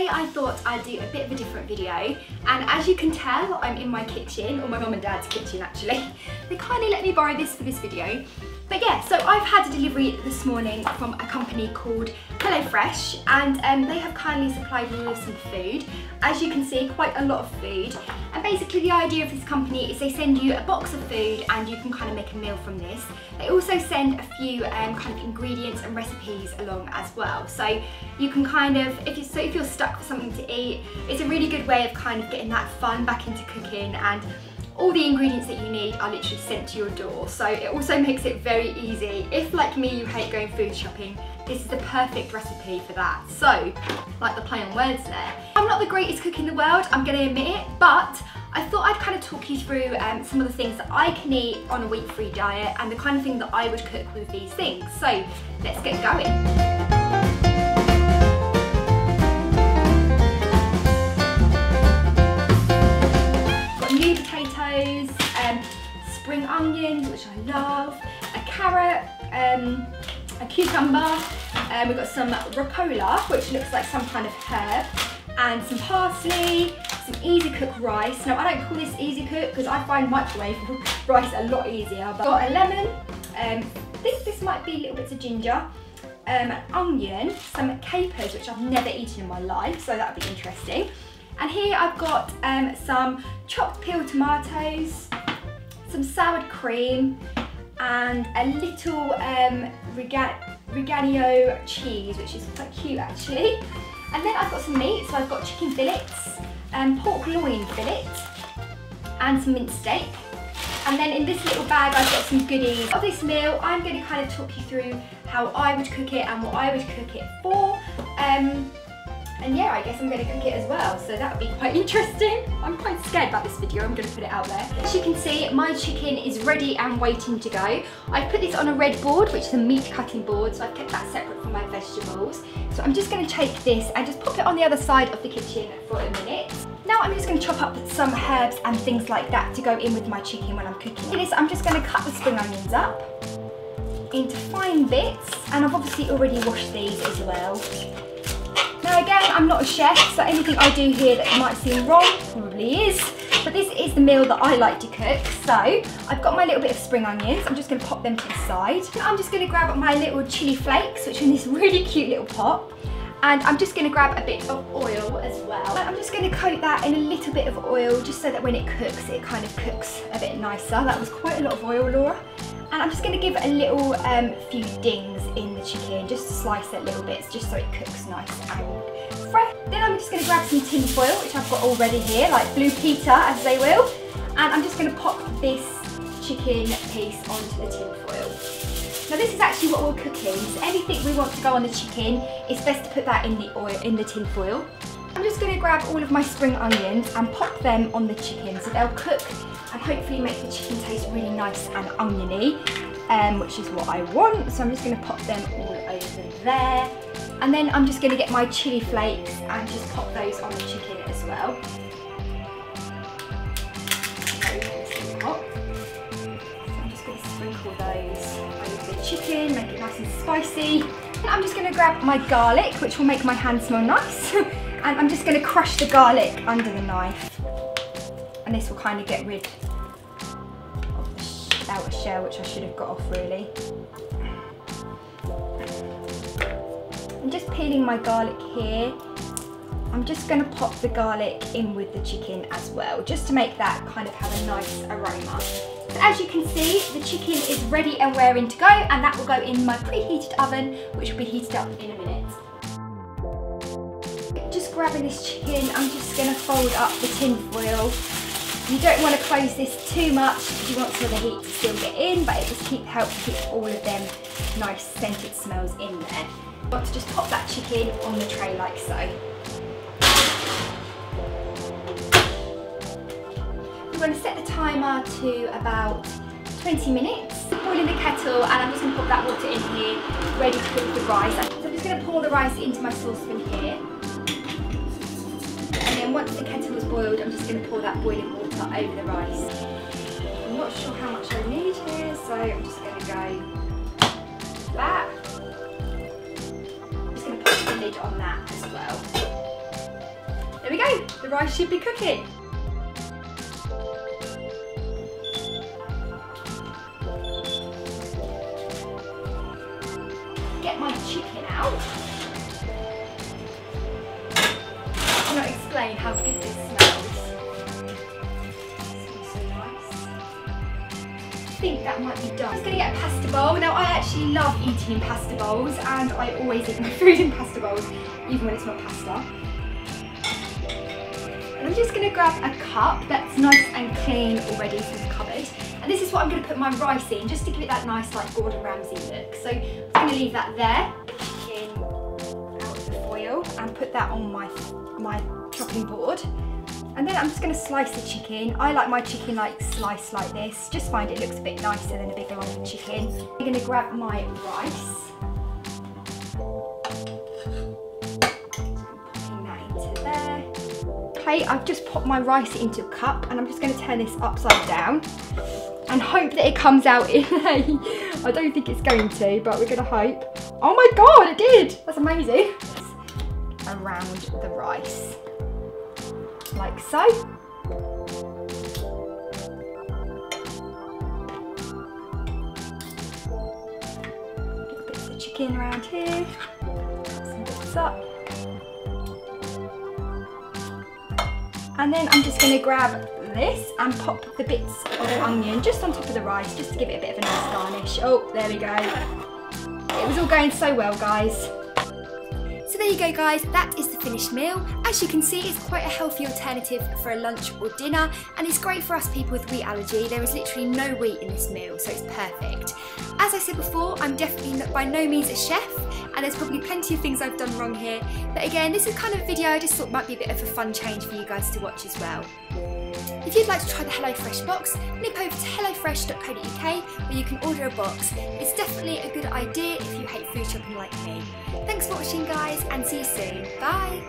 today I thought I'd do a bit of a different video, and as you can tell I'm in my kitchen, or my mum and dad's kitchen actually. They kindly let me borrow this for this video. But yeah, so I've had a delivery this morning from a company called HelloFresh, and they have kindly supplied me with some food. As you can see, quite a lot of food. And basically the idea of this company is they send you a box of food and you can kind of make a meal from this. They also send a few kind of ingredients and recipes along as well. So you can kind of, if you're stuck for something to eat, it's a really good way of kind of getting that fun back into cooking, and all the ingredients that you need are literally sent to your door. So it also makes it very easy. If, like me, you hate going food shopping, this is the perfect recipe for that. So, like the play on words there. I'm not the greatest cook in the world, I'm gonna admit it, but I thought I'd kind of talk you through some of the things that I can eat on a wheat-free diet and the kind of thing that I would cook with these things. So, let's get going. New potatoes, spring onions, which I love, a carrot, a cucumber, we've got some rucola, which looks like some kind of herb, and some parsley, some easy cook rice. Now I don't call this easy cook because I find microwave rice a lot easier, but got a lemon, I think this might be little bits of ginger, an onion, some capers, which I've never eaten in my life, so that'll be interesting. And here I've got some chopped peeled tomatoes, some sour cream, and a little Regano cheese, which is quite cute actually. And then I've got some meat, so I've got chicken fillets, pork loin fillet, and some minced steak. And then in this little bag I've got some goodies. Of this meal, I'm going to kind of talk you through how I would cook it and what I would cook it for. And yeah, I guess I'm going to cook it as well, so that would be quite interesting. I'm quite scared about this video, I'm going to put it out there. As you can see, my chicken is ready and waiting to go. I've put this on a red board, which is a meat cutting board, so I've kept that separate from my vegetables. So I'm just going to take this and just pop it on the other side of the kitchen for a minute. Now I'm just going to chop up some herbs and things like that to go in with my chicken when I'm cooking. For this, I'm just going to cut the spring onions up into fine bits, and I've obviously already washed these as well. Now again, I'm not a chef, so anything I do here that might seem wrong probably is, but this is the meal that I like to cook. So I've got my little bit of spring onions, I'm just going to pop them to the side. I'm just going to grab my little chilli flakes, which are in this really cute little pot, and I'm just going to grab a bit of oil as well. I'm just going to coat that in a little bit of oil, just so that when it cooks, it kind of cooks a bit nicer. That was quite a lot of oil, Laura. And I'm just going to give it a little few dings in the chicken, just to slice it little bits, just so it cooks nice and fresh. Then I'm just going to grab some tin foil, which I've got already here, like Blue Peter as they will. And I'm just going to pop this chicken piece onto the tin foil. Now this is actually what we're cooking, so anything we want to go on the chicken, it's best to put that in the oil, in the tin foil. I'm just going to grab all of my spring onions and pop them on the chicken, so they'll cook and hopefully make the chicken taste really nice and oniony, which is what I want. So I'm just going to pop them all over there. And then I'm just going to get my chilli flakes and just pop those on the chicken as well. So I'm just going to sprinkle those over the chicken, make it nice and spicy. And I'm just going to grab my garlic, which will make my hand smell nice. And I'm just going to crush the garlic under the knife. And this will kind of get rid of the outer shell, which I should have got off really. I'm just peeling my garlic here. I'm just going to pop the garlic in with the chicken as well, just to make that kind of have a nice aroma. So as you can see, the chicken is ready and raring to go, and that will go in my preheated oven, which will be heated up in a minute. Just grabbing this chicken, I'm just going to fold up the tin foil. You don't want to close this too much because you want some of the heat to still get in, but it just helps keep all of them nice scented smells in there. I want to just pop that chicken on the tray like so. I'm going to set the timer to about 20 minutes. Boiling the kettle, and I'm just going to put that water in here, ready to cook the rice. So I'm just going to pour the rice into my saucepan here. And then once the kettle is boiled, I'm just going to pour that boiling water over the rice. I'm not sure how much I need here, so I'm just going to go like that. I'm just going to put the lid on that as well. there we go, the rice should be cooking. Get my chicken out. I cannot explain how good this smells. It smells so nice. I think that might be done. I'm just going to get a pasta bowl. Now I actually love eating in pasta bowls and I always eat my food in pasta bowls, even when it's not pasta. And I'm just going to grab a cup that's nice and clean already from the cupboard. And this is what I'm going to put my rice in, just to give it that nice like Gordon Ramsay look. So I'm going to leave that there, chicken out of the foil, and put that on my chopping board. And then I'm just going to slice the chicken. I like my chicken like sliced like this. Just find it looks a bit nicer than a big lump of chicken. I'm going to grab my rice. Popping that into there. Okay, I've just popped my rice into a cup and I'm just going to turn this upside down and hope that it comes out in a... I don't think it's going to, but we're going to hope. Oh my god, it did! That's amazing. Around the rice. Like so. Get bits of chicken around here. Some bits up. And then I'm just going to grab this and pop the bits of onion just on top of the rice, just to give it a bit of a nice garnish. Oh, there we go. It was all going so well, guys. So there you go, guys, that is the finished meal. As you can see, it's quite a healthy alternative for a lunch or dinner, and it's great for us people with wheat allergy. There is literally no wheat in this meal, so it's perfect. As I said before, I'm definitely by no means a chef, and there's probably plenty of things I've done wrong here. But again, this is kind of a video I just thought might be a bit of a fun change for you guys to watch as well. If you'd like to try the HelloFresh box, nip over to hellofresh.co.uk where you can order a box. It's definitely a good idea if you hate food shopping like me. Thanks for watching, guys, and see you soon. Bye!